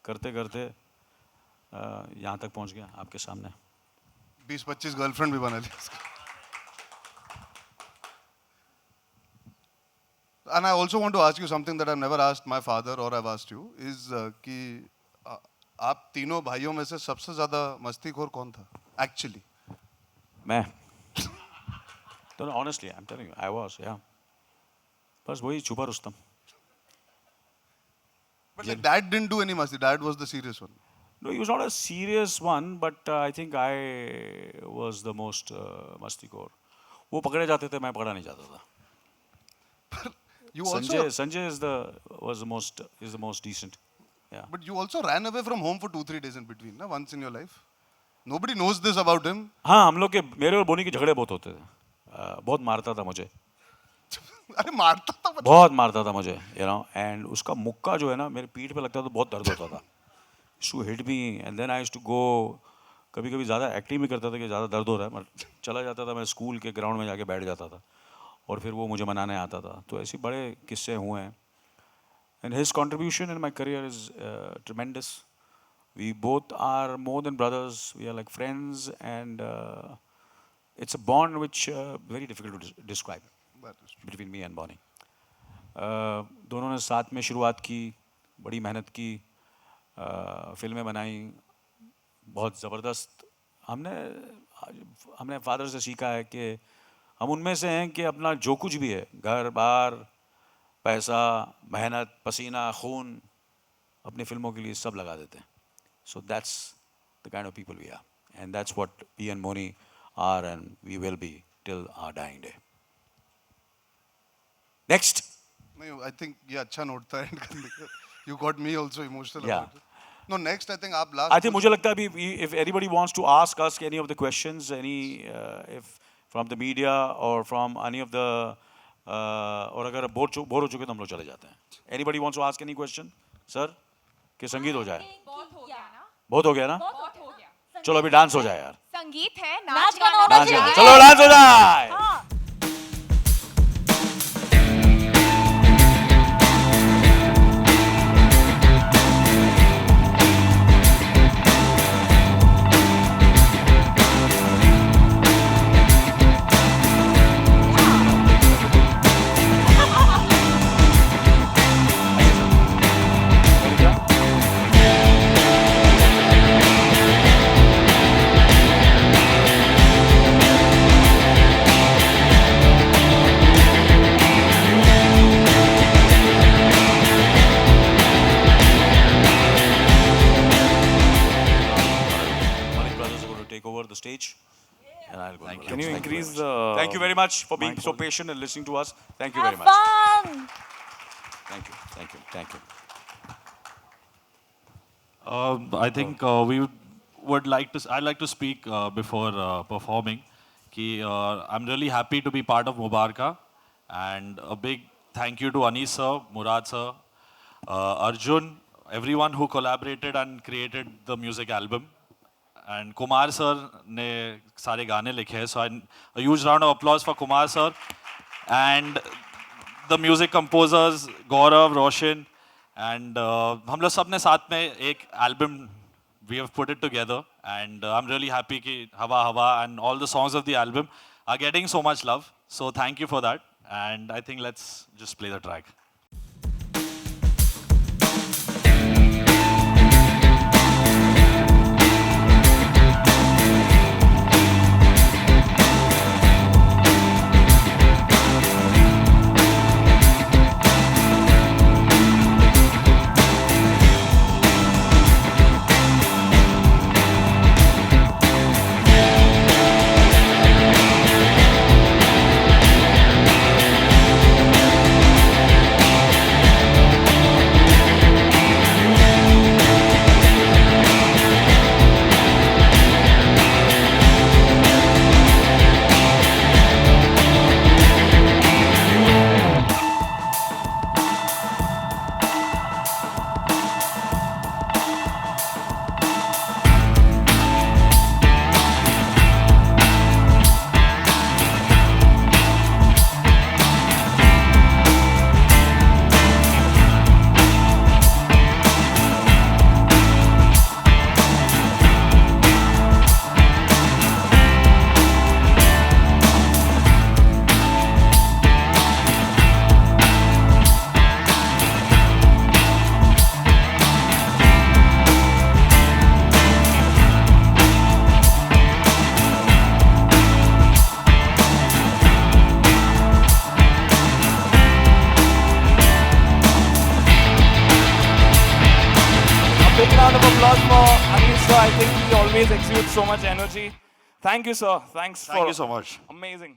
Speaker 7: करते करते यहाँ तक पहुँच गया आपके सामने.
Speaker 8: 20-25 गर्लफ्रेंड भी बना ली. And I also want to ask you something that I've never asked my father or I've asked you is कि आप तीनों भाइयों में से सबसे ज़्यादा मस्तीखोर कौन था? Actually.
Speaker 7: मैं. तो honestly, I'm telling you, I was, yeah. बस वही छुपा Rustam.
Speaker 8: But like dad didn't do any masti. Dad was the serious one.
Speaker 7: No, he was not a serious one, but I think I was the most मस्तीखोर. वो पकड़े जाते थे, मैं पकड़ा नहीं जाता था.
Speaker 8: You also.
Speaker 7: Sanjay is the most decent. Yeah.
Speaker 8: But you also ran away from home for 2-3 days in between, na? Once in your life. Nobody knows this about him.
Speaker 7: हाँ, हम लोग के मेरे और बोनी के झगड़े बहुत होते थे. बहुत मारता था मुझे.
Speaker 8: अरे मारता था.
Speaker 7: बहुत मारता था मुझे, and उसका मुक्का जो है ना मेरे पीठ पे लगता था तो बहुत दर्द होता था. Used to hit me and then I used to go. कभी-कभी ज़्यादा एक्टिंग भी करता था कि ज़्यादा दर्द हो रहा है, मगर चला जाता था, मैं स्कूल के ग्राउंड में जाके बैठ जाता था और फिर वो मुझे मनाने आता था. तो ऐसे बड़े किस्से हुए हैं. And his contribution in my career is tremendous. We both are more than brothers. We are like friends, and it's a bond which very difficult to describe between me and Bonnie. दोनों ने साथ में शुरुआत की, बड़ी मेहनत की, फिल्में बनाई, बहुत ज़बरदस्त. हमने फादर से सीखा है कि हम उनमें से हैं कि अपना जो कुछ भी है, घर बार, पैसा, मेहनत, पसीना, खून, अपने फिल्मों के लिए सब लगा देते हैं. So that's the kind of people we are, and that's what we and Moni are, and we will be till our dying day. Next.
Speaker 8: नहीं, I think ये अच्छा नोट था end करने का. You got me also emotional
Speaker 7: Yeah.
Speaker 8: about it. No, next I think आप last.
Speaker 7: I think मुझे लगता है अभी if anybody wants to ask us any of the questions, if from the media or from any of the और अगर bore हो चुके तो हम लोग चले जाते हैं. Anybody wants to ask any question, sir? कि संगीत हो जाए. बहुत हो गया ना? चलो अभी डांस हो जाए यार.
Speaker 5: संगीत है,
Speaker 9: नाच
Speaker 5: नाच
Speaker 9: गाना
Speaker 5: गाना
Speaker 9: होना
Speaker 5: हो
Speaker 9: चाहिए।
Speaker 7: चलो डांस हो जाए. Malik brothers are going to take over the stage. And I'll go.
Speaker 10: Can you increase the...
Speaker 7: Thank you very much for being so patient and listening to us. Thank you very
Speaker 9: Have
Speaker 7: much.
Speaker 9: fun.
Speaker 7: Thank you. Thank you. Thank you.
Speaker 10: I think I'd like to speak before performing. I'm really happy to be part of Mubarka, and a big thank you to Anis sir, Murad sir, Arjun, everyone who collaborated and created the music album, and Kumar sir ने सारे गाने लिखे हैं. So a huge round of applause for Kumar sir and the music composers Gaurav, Roshan, and हम लोग सब ने साथ में एक album we have put it together, and I'm really happy कि Hawa Hawa and all the songs of the album are getting so much love. So thank you for that, and I think let's just play the track.
Speaker 11: Big round of applause for Anil sir. I think he always exudes so much energy. Thank you, sir. Thank
Speaker 10: you so much.
Speaker 11: Amazing.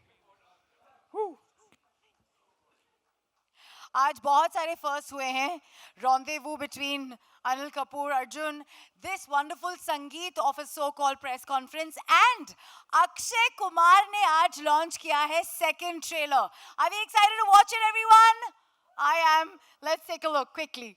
Speaker 5: आज बहुत सारे first हुए हैं. Rendezvous between Anil Kapoor, Arjun, this wonderful संगीत of a so-called press conference, and Akshay Kumar ने आज launch किया है second trailer. Are we excited to watch it, everyone? I am. Let's take a look quickly.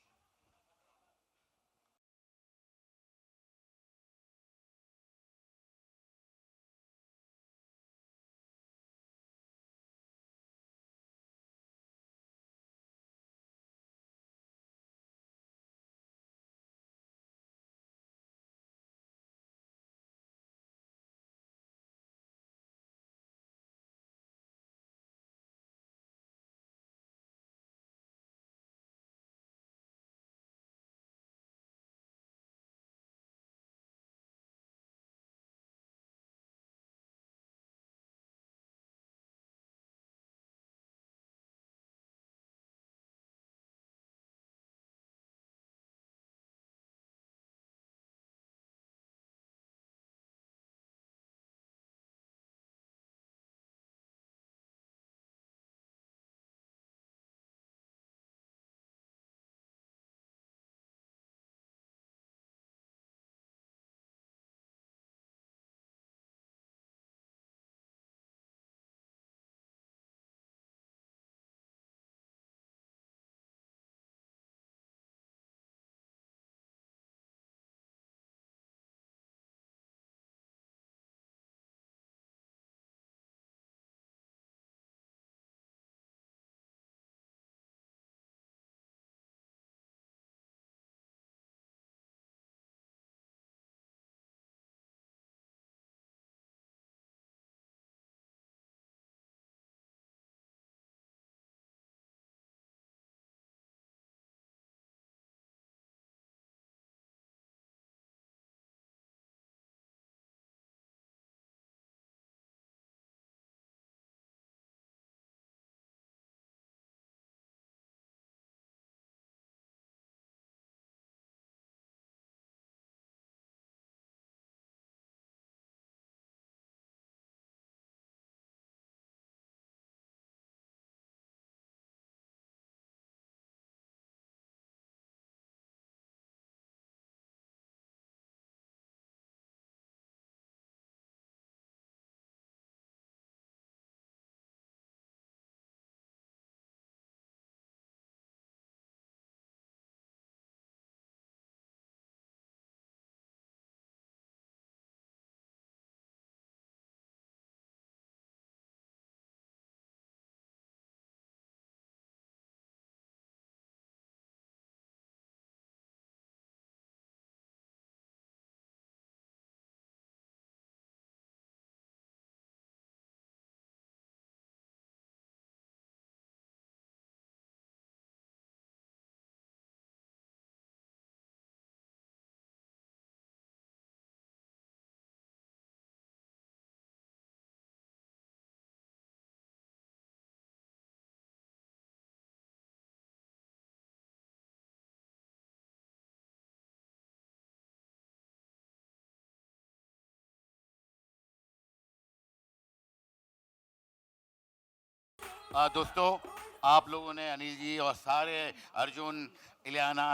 Speaker 6: दोस्तों, आप लोगों ने अनिल जी और सारे अर्जुन, इलियाना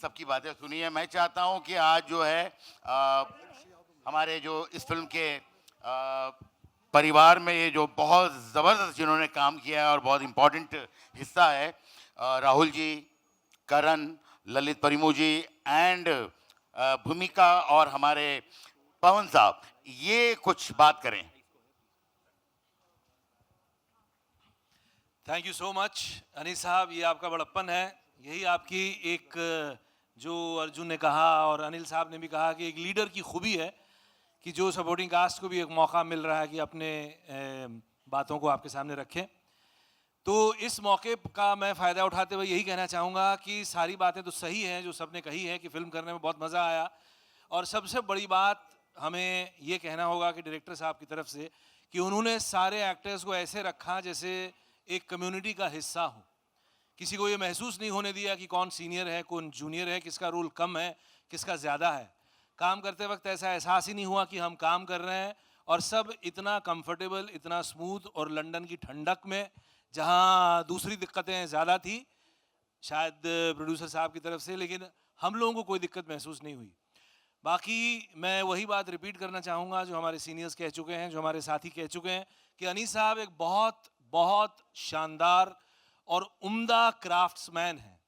Speaker 6: सबकी बातें सुनी है। मैं चाहता हूं कि आज जो है हमारे जो इस फिल्म के परिवार में ये जो बहुत ज़बरदस्त जिन्होंने काम किया है और बहुत इम्पोर्टेंट हिस्सा है, राहुल जी, करण, ललित परिमू जी एंड भूमिका और हमारे पवन साहब, ये कुछ बात करें।
Speaker 9: Thank you so much Anees साहब, ये आपका बड़प्पन है, यही आपकी एक जो अर्जुन ने कहा और अनिल साहब ने भी कहा कि एक लीडर की खूबी है कि जो सपोर्टिंग कास्ट को भी एक मौका मिल रहा है कि अपने बातों को आपके सामने रखें। तो इस मौके का मैं फ़ायदा उठाते हुए यही कहना चाहूँगा कि सारी बातें तो सही हैं जो सबने कही है कि फ़िल्म करने में बहुत मज़ा आया, और सबसे बड़ी बात हमें ये कहना होगा कि डायरेक्टर साहब की तरफ से कि उन्होंने सारे एक्टर्स को ऐसे रखा जैसे एक कम्युनिटी का हिस्सा हो। किसी को ये महसूस नहीं होने दिया कि कौन सीनियर है कौन जूनियर है, किसका रोल कम है किसका ज़्यादा है। काम करते वक्त ऐसा एहसास ही नहीं हुआ कि हम काम कर रहे हैं, और सब इतना कंफर्टेबल, इतना स्मूथ, और लंदन की ठंडक में जहाँ दूसरी दिक्कतें ज़्यादा थी शायद प्रोड्यूसर साहब की तरफ से, लेकिन हम लोगों को कोई दिक्कत महसूस नहीं हुई। बाकी मैं वही बात रिपीट करना चाहूँगा जो हमारे सीनियर्स कह चुके हैं, जो हमारे साथी कह चुके हैं कि अनीस साहब एक बहुत बहुत शानदार और उम्दा क्राफ्ट्समैन है।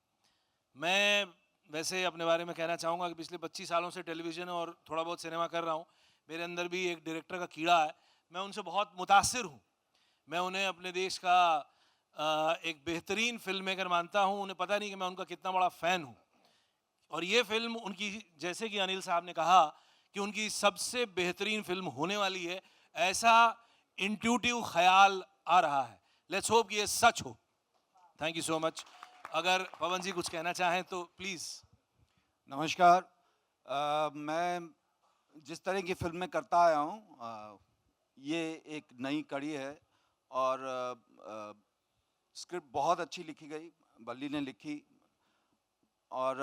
Speaker 9: मैं वैसे अपने बारे में कहना चाहूँगा कि पिछले 25 सालों से टेलीविज़न और थोड़ा बहुत सिनेमा कर रहा हूँ। मेरे अंदर भी एक डायरेक्टर का कीड़ा है, मैं उनसे बहुत मुतासिर हूँ। मैं उन्हें अपने देश का एक बेहतरीन फिल्म मेकर मानता हूँ। उन्हें पता नहीं कि मैं उनका कितना बड़ा फ़ैन हूँ। और ये फिल्म उनकी, जैसे कि अनिल साहब ने कहा कि उनकी सबसे बेहतरीन फिल्म होने वाली है, ऐसा इंट्यूटिव ख्याल आ रहा है। लेट्स होप कि ये सच हो। Thank you so much. अगर पवन जी कुछ कहना चाहें तो प्लीज़।
Speaker 12: नमस्कार। मैं जिस तरह की फिल्में करता आया हूँ, ये एक नई कड़ी है, और स्क्रिप्ट बहुत अच्छी लिखी गई, बल्ली ने लिखी, और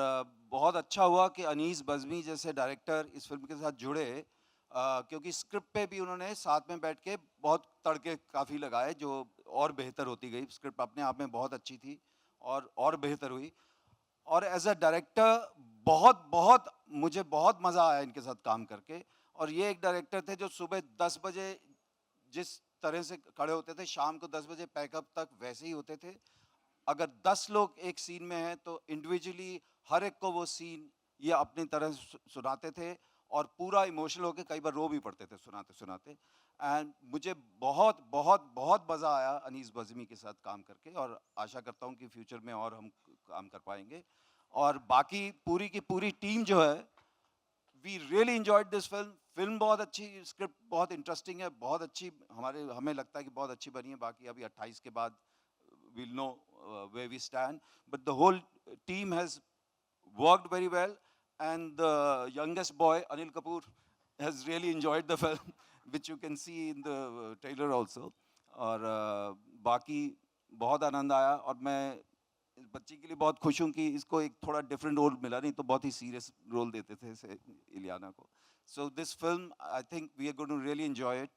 Speaker 12: बहुत अच्छा हुआ कि अनीस बज़मी जैसे डायरेक्टर इस फिल्म के साथ जुड़े, क्योंकि स्क्रिप्ट पे भी उन्होंने साथ में बैठ के बहुत तड़के काफ़ी लगाए, जो और बेहतर होती गई। स्क्रिप्ट अपने आप में बहुत अच्छी थी और बेहतर हुई, और एज अ डायरेक्टर बहुत मुझे बहुत मज़ा आया इनके साथ काम करके। और ये एक डायरेक्टर थे जो सुबह 10 बजे जिस तरह से खड़े होते थे, शाम को 10 बजे पैकअप तक वैसे ही होते थे। अगर 10 लोग एक सीन में हैं तो इंडिविजुअली हर एक को वो सीन ये अपनी तरह सुनाते थे, और पूरा इमोशनल होकर कई बार रो भी पड़ते थे सुनाते सुनाते। एंड मुझे बहुत बहुत बहुत मज़ा आया अनीस बज़मी के साथ काम करके, और आशा करता हूँ कि फ्यूचर में और हम काम कर पाएंगे। और बाकी पूरी की पूरी टीम जो है, we really enjoyed this film बहुत अच्छी, स्क्रिप्ट बहुत इंटरेस्टिंग है, बहुत अच्छी, हमें लगता है कि बहुत अच्छी बनी है। बाकी अभी 28 के बाद we'll know where we stand, but the whole team has worked very well, and the youngest boy Anil Kapoor has really enjoyed the film which you can see in the trailer also. और बाकी बहुत आनंद आया, और मैं इस बच्ची के लिए बहुत खुश हूँ कि इसको एक थोड़ा डिफरेंट रोल मिला, नहीं तो बहुत ही सीरियस रोल देते थे इसे, इलियाना को। So this film I think we are going to really enjoy it.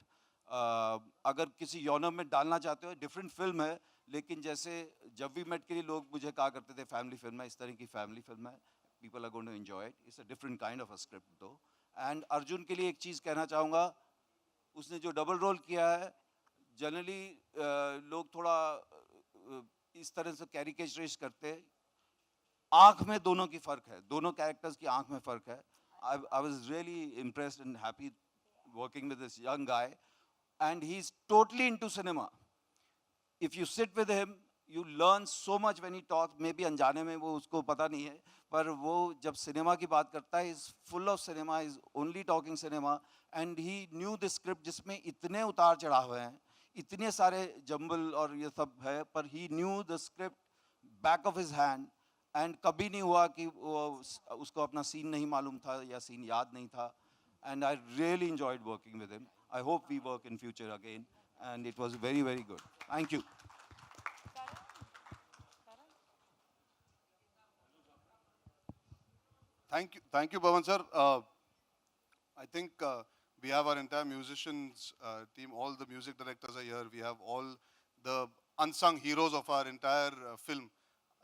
Speaker 12: अगर किसी यौनम में डालना चाहते हो, डिफरेंट फिल्म है, लेकिन जैसे जब वी मेट के लिए लोग मुझे कहा करते थे फैमिली फिल्म है, इस तरह की फैमिली फिल्म है, people are going to enjoy it. It's a different kind of a script though. And Arjun के लिए एक चीज़ कहना चाहूँगा, उसने जो डबल रोल किया है, जनरली लोग थोड़ा इस तरह से कैरिकेचराइज करते हैं, आँख में दोनों की फ़र्क है, दोनों कैरेक्टर्स की आँख में फ़र्क है। I was really impressed and happy working with this young guy, and he's totally into cinema. If you sit with him, you learn so much when he talks. Maybe अनजाने में वो उसको पता नहीं है, पर वो जब सिनेमा की बात करता है, is full of cinema, is only talking cinema, and he knew the script जिसमें इतने उतार चढ़ाव हैं, इतने सारे जंबल और ये सब है, पर he knew the script back of his hand, and कभी नहीं हुआ कि वो उसको अपना सीन नहीं मालूम था या सीन याद नहीं था। And I really enjoyed working with him. I hope we work in future again, and it was very, very good. Thank you.
Speaker 8: Thank you, Pawan sir. I think we have our entire musicians team. All the music directors are here. We have all the unsung heroes of our entire film.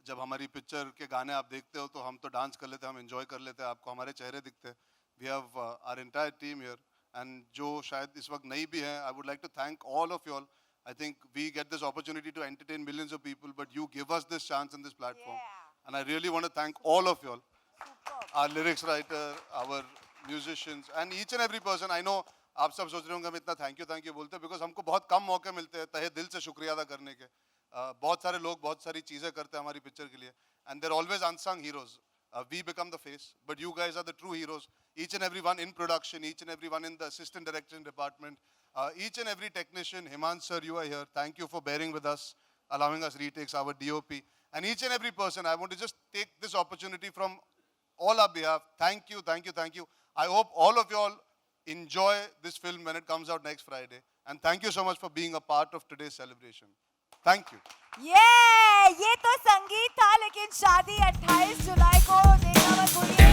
Speaker 8: जब हमारी picture के गाने आप देखते हो तो हम तो डांस कर लेते हैं, हम एंजॉय कर लेते हैं, आपको हमारे चेहरे दिखते हैं. We have our entire team here, and जो शायद इस वक्त नहीं भी हैं, I would like to thank all of you all. I think we get this opportunity to entertain millions of people, but you give us this chance and this platform. And I really want to thank all of you all. Our lyrics writer, our musicians, and each and every person. I know आप सब सोच रहे होंगे हम इतना thank you बोलते हैं, because हमको बहुत कम मौके मिलते हैं तहे दिल से शुक्रिया अदा करने के. बहुत सारे लोग बहुत सारी चीज़ें करते हैं हमारी पिक्चर के लिए, and there always unsung heroes. We become the face, but you guys are the true heroes. Each and every one in production, each and every one in the assistant direction department, each and every technician. Himans sir, you are here. Thank you for bearing with us, allowing us retakes, our DOP. And each and every person, I want to just take this opportunity from all our behalf. Thank you, thank you, thank you. I hope all of you all enjoy this film when it comes out next Friday. And thank you so much for being a part of today's celebration. Thank you.
Speaker 5: ये तो संगीत था, लेकिन शादी 28 जुलाई को देखना मत भूलिए.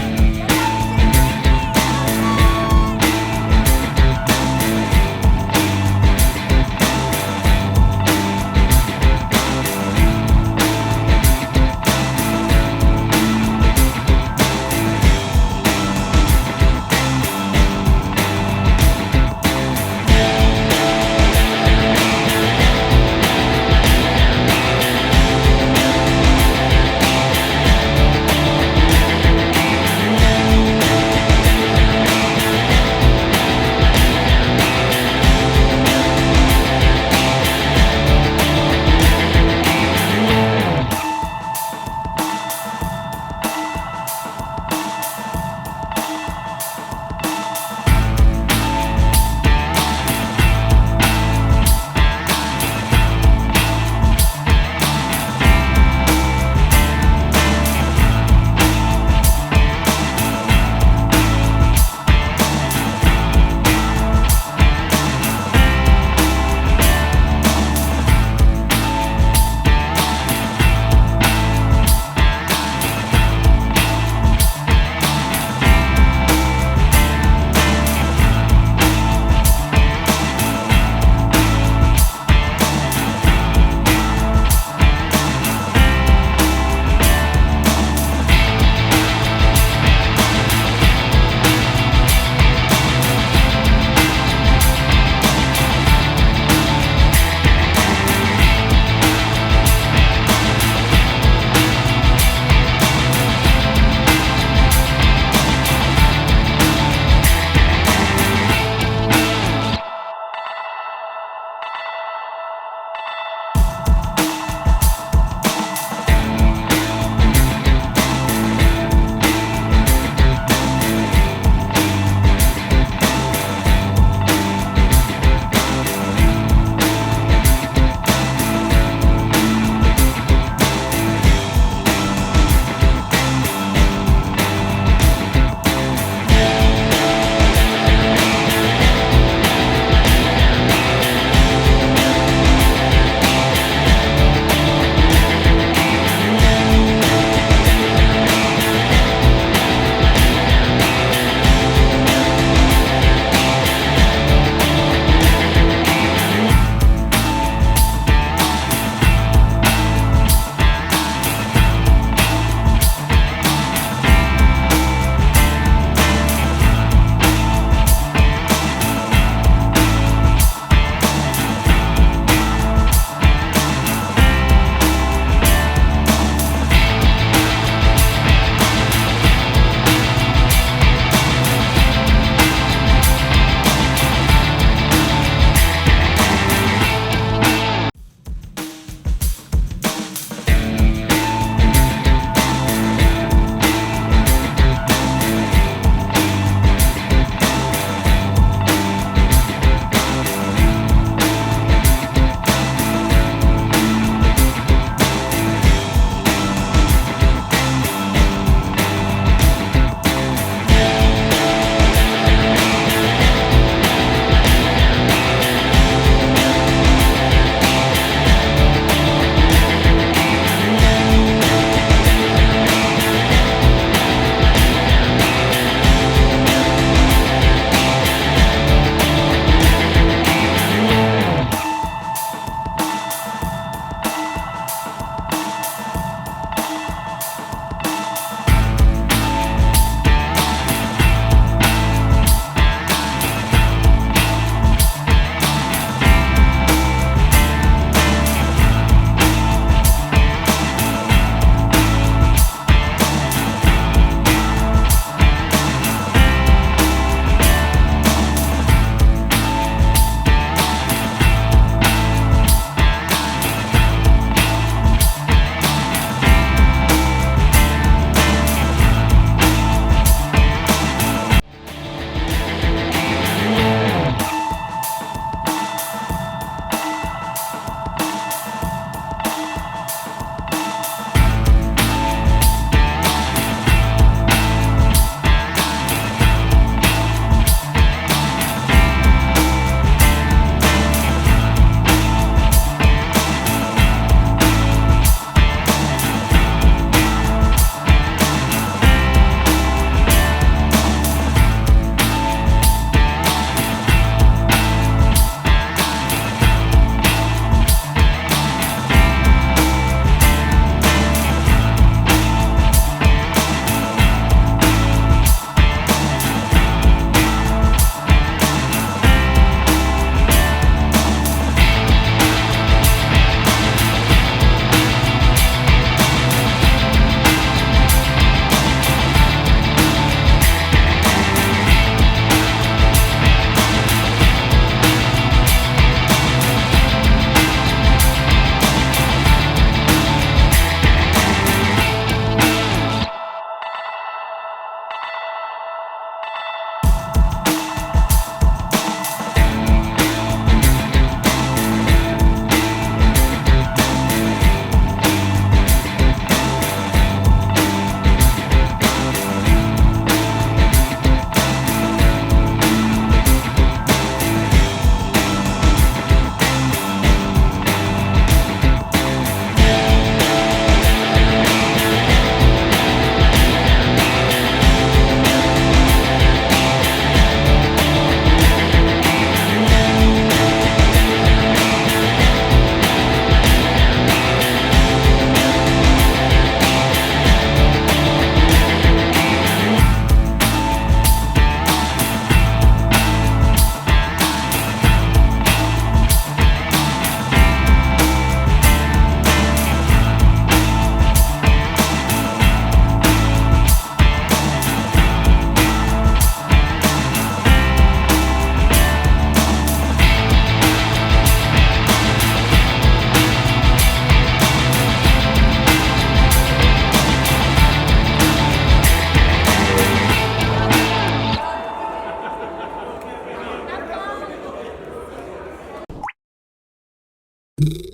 Speaker 13: है।